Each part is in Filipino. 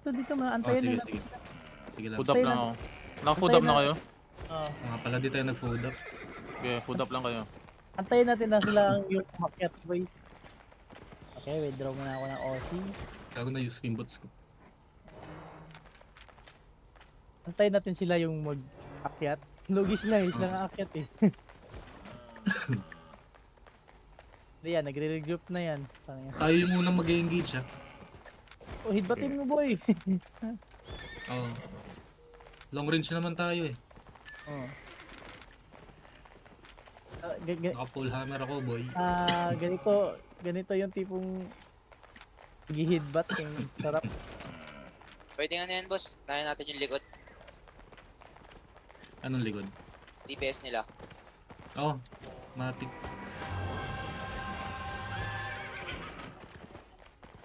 Dito, Oh, maantayin sige, nila. sige. Sige lang. Food up Antayin lang na- ako. Naka-food up na kayo? Oo. Mga pala di tayo nag-food up. Okay, food up lang kayo. Antayin natin na sila yung umakyat, boy. Okay, withdraw muna ako ng OC. Gago na use yung bots ko. Antayin natin sila yung mag-akyat. Lugi sila eh, sila nga akyat eh. Hindi yan, nagre-regroup na yan. Tayo yung muna mag-engage ha. Oh, hitbatin mo, boy. Oo. Long range naman tayo eh. Oh. Naka-full hammer ako boy. Ganito yung tipong gihidbat yung sarap. Pwede nga na yan, boss. Nahin natin yung likod. Anong likod? DPS nila. Oo. Matic.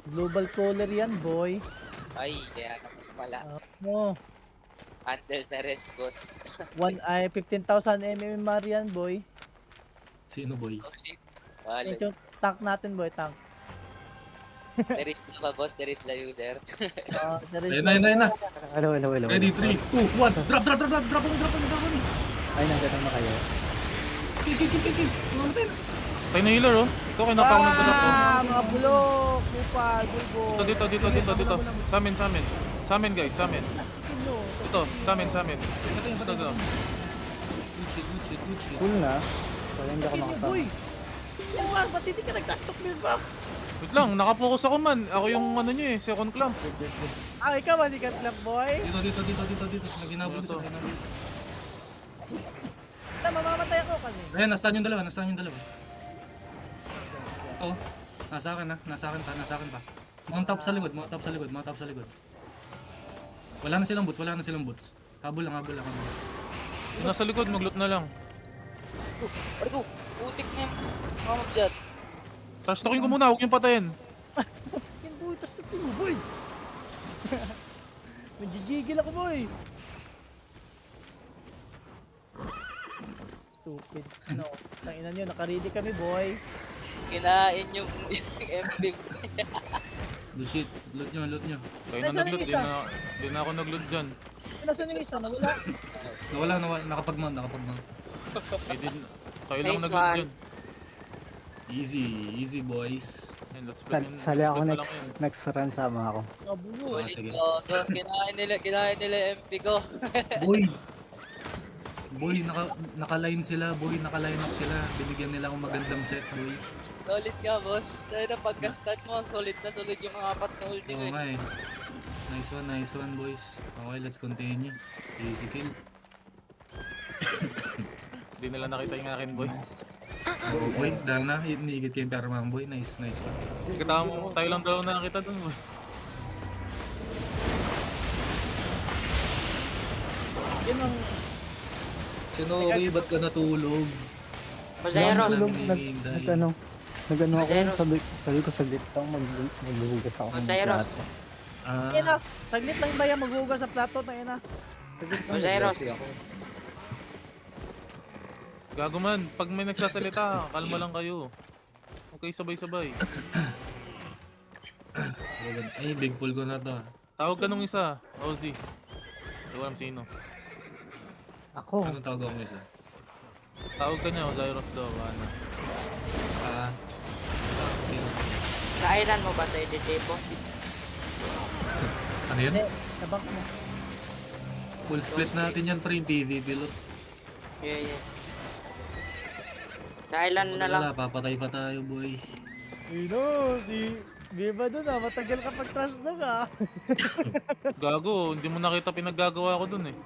Global caller yan, boy. Ay, kaya naman pala. Oh, Handle na res, boss. 15,000 MMR yan, boy. Sino boy? Wala. Yung tank natin, boy, tank. There is na ba, boss? There is la user. Ayun na. Hello. Ready, 3, 2, 1. Drop on. Ay, nandiyan na kayo. Kill. Tayo na healer oh. Ito kayo napakang nagdala ko. Mga bulok, kupal, bulbo. Dito. Sa amin guys, sa amin. Ito, sa amin. Gusto ko. Good shit. Cool na. Kaya hindi ako nakasama. Boy! Buwan, ba't hindi ka nag-stock build back? Wait lang, nakapokus ako man. Ako yung ano nyo eh, second clamp. Ah, ikaw, malikat lang, boy. Dito. Naginabol ko sa Mamamatay ako kasi. Ayan, nasaan yung dalawa. Oo. Nasa akin pa. Mount up sa likod. Wala na silang boots. Habol lang. Yung nasa likod, mag-loot na lang. Argo, putik na yung mga mag-shot. Trash talking ko muna, huwag yung patayin. Yan, boy, tas na mo, boy. Nagigigil ako, boy. Stupid. Ano, tangina nyo, nakaready kami, boy. Kinain yung MB. Good shit. Loot nyo. Kayo na nag-loot, di na ako nag-loot dyan. Nasaan yung isa? Nawala. Nawala. Nakapag-mount. Kayo lang nag-loot dyan. Easy boys. Ayun, let's split yun. Sali ako Split na lang yun. next run sama ako. Nabulo. Ah, sige. Kinain nila MP ko. Boy, naka-line sila, boy. Naka-line up sila. Binigyan nila akong magandang set, boy. Solid ka, boss. Tayo na pagka-stat mo, solid yung mga apat na ulti mo Oo nga eh. Nice one, boys. Okay, let's continue. Easy kill. Hindi nila nakita yung akin, boy. Oo, boy. Dana, hinigit kayong permang, boy. Nice one. Tayo lang dalawa na nakita dun, boy. Yan ang... Sinori, ba't ka natulog? Mazeros. Nag-ano ako, sabi ko saglit lang, maghuhugas ako ng Masairos. plato. Ina, saglit lang ba yan maghugas sa plato na ina? Saglit lang, Mazeros. busy ako. Gago man, pag may nagsasalita, kalma lang kayo. Okay, sabay-sabay. Ay, big pull ko na to. Tawag ka nung isa, Ozzy. Hindi ko alam sino. Ako, Anong tawag ako isa? Tawag ka niya, Ozyrus daw, ano. Sino? Kailan mo ba sa editipo? Ano yun? Nabang mo. Full split natin yan, pre. PvP lot. Yeah. Kailan na lang? Papatay pa tayo, boy. Di ba dun matagal ka pag-trash dog Gago, hindi mo nakita pinaggagawa ko dun eh.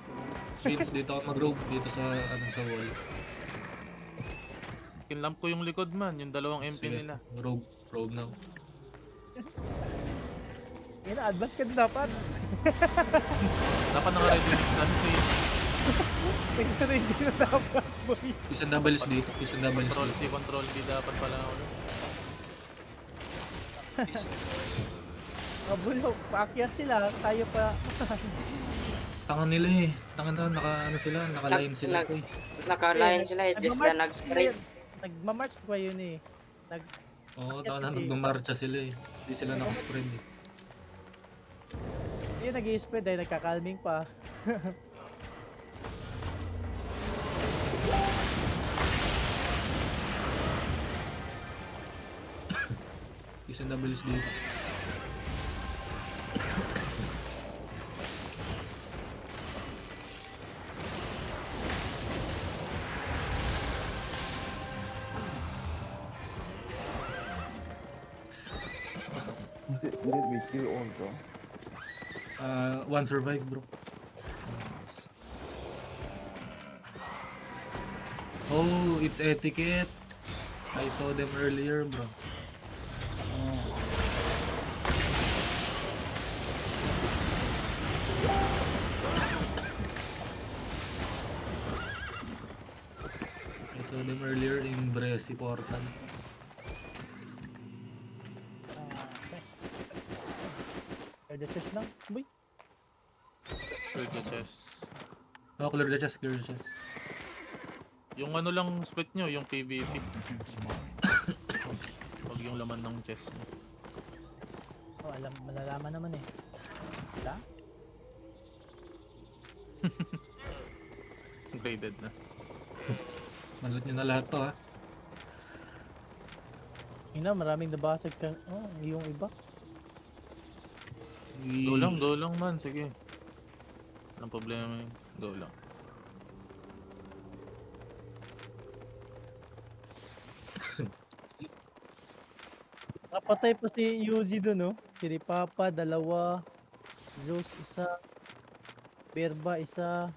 Vince, dito ako mag-rogue dito sa wall. Kinlamp ko yung likod man, yung dalawang MP Sige, nila. rogue now. Ina-advance ka din dapat. Dapat naka-ready ano si Nag-ready na dapat, boy. Isang doubles dito. Control C, Control D dapat pala ako. Mabulo, paakyat sila, tayo pa. Tangan nila eh. Tangan na, naka-line sila. Naka-line sila, just na nag-spray. Nagmamarch pa yun eh. Oo, tangan na, nagmamarcha sila eh. Hindi sila naka-spread eh. Yun, nag-i-spread dahil nagka-calming pa. SNWs dito. Did we kill all bro? One survive, bro. Oh, it's etiquette. I saw them earlier, bro. I saw them earlier in Bresi Portal. Clear the chest lang. Boy. Clear the chest. Oh, clear the chest, clear the chest. Yung ano lang split nyo, yung PvP. Huwag yung laman ng chest mo. Oh, malalaman naman eh. Wala? Graded na. Malat nyo na lahat to, ha? Yun na, maraming nabasag ka. Oh, yung iba. Go lang man, sige. Walang problema yun. Go lang. Napatay pa si Yuji dun, no? Si Papa, dalawa. Zeus, isa. Berba, isa.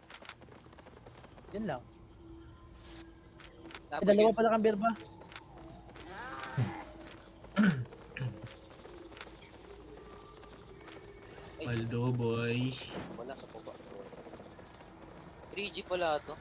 Yan lang. Ay, Tapos dalawa yun, pala kang Berba. Paldo, boy. wala sa baba. So, 3G pala to.